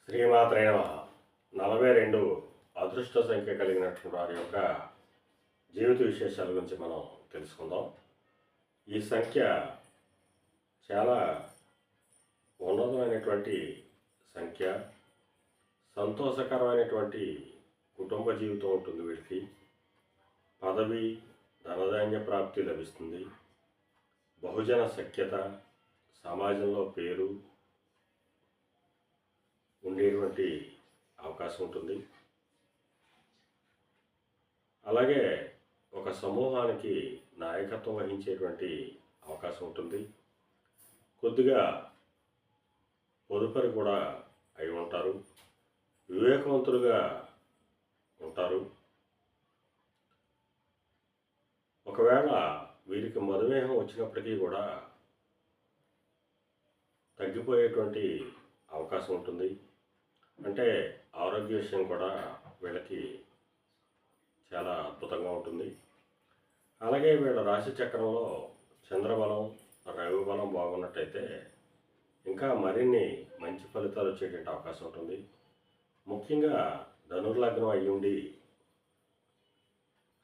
శ్రీమాత్రే నమః. 42 అదృష్ట సంఖ్య కలిగినటువంటి వారి యొక్క జీవిత విశేషాల గురించి మనం తెలుసుకుందాం. ఈ సంఖ్య చాలా ఉన్నతమైనటువంటి సంఖ్య. సంతోషకరమైనటువంటి కుటుంబ జీవితం ఉంటుంది వీళ్ళకి. పదవి, ధనధాన్య ప్రాప్తి లభిస్తుంది. బహుజన సఖ్యత, సమాజంలో పేరు ఉండేటువంటి అవకాశం ఉంటుంది. అలాగే ఒక సమూహానికి నాయకత్వం వహించేటువంటి అవకాశం ఉంటుంది. కొద్దిగా పొదుపరి కూడా అయి ఉంటారు. వివేకవంతులుగా ఉంటారు. ఒకవేళ వీరికి మధుమేహం వచ్చినప్పటికీ కూడా తగ్గిపోయేటువంటి అవకాశం ఉంటుంది. అంటే ఆరోగ్య విషయం కూడా వీళ్ళకి చాలా అద్భుతంగా ఉంటుంది. అలాగే వీళ్ళ రాశి చక్రంలో చంద్రబలం, రవి బలం బాగున్నట్టయితే ఇంకా మరిన్ని మంచి ఫలితాలు వచ్చేటువంటి అవకాశం ఉంటుంది. ముఖ్యంగా ధనుర్లగ్నం అయి ఉండి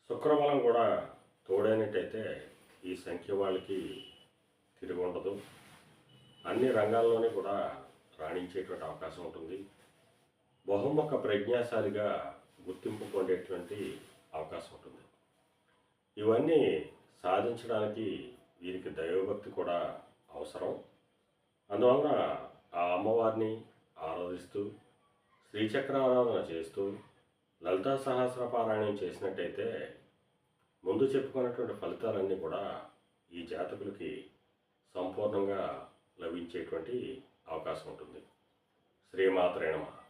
శుక్రబలం కూడా తోడైనట్టయితే ఈ సంఖ్య వాళ్ళకి తిరిగి ఉండదు. అన్ని రంగాల్లోనే కూడా రాణించేటువంటి అవకాశం ఉంటుంది. బహుముఖ ప్రజ్ఞాశాలిగా గుర్తింపు పొందేటువంటి అవకాశం ఉంటుంది. ఇవన్నీ సాధించడానికి వీరికి దైవభక్తి కూడా అవసరం. అందువలన ఆ అమ్మవారిని ఆరాధిస్తూ, శ్రీచక్ర ఆరాధన చేస్తూ, లలితా సహస్ర పారాయణం చేసినట్టయితే ముందు చెప్పుకున్నటువంటి ఫలితాలన్నీ కూడా ఈ జాతకులకి సంపూర్ణంగా లభించేటువంటి అవకాశం ఉంటుంది. శ్రీమాత్రే నమః.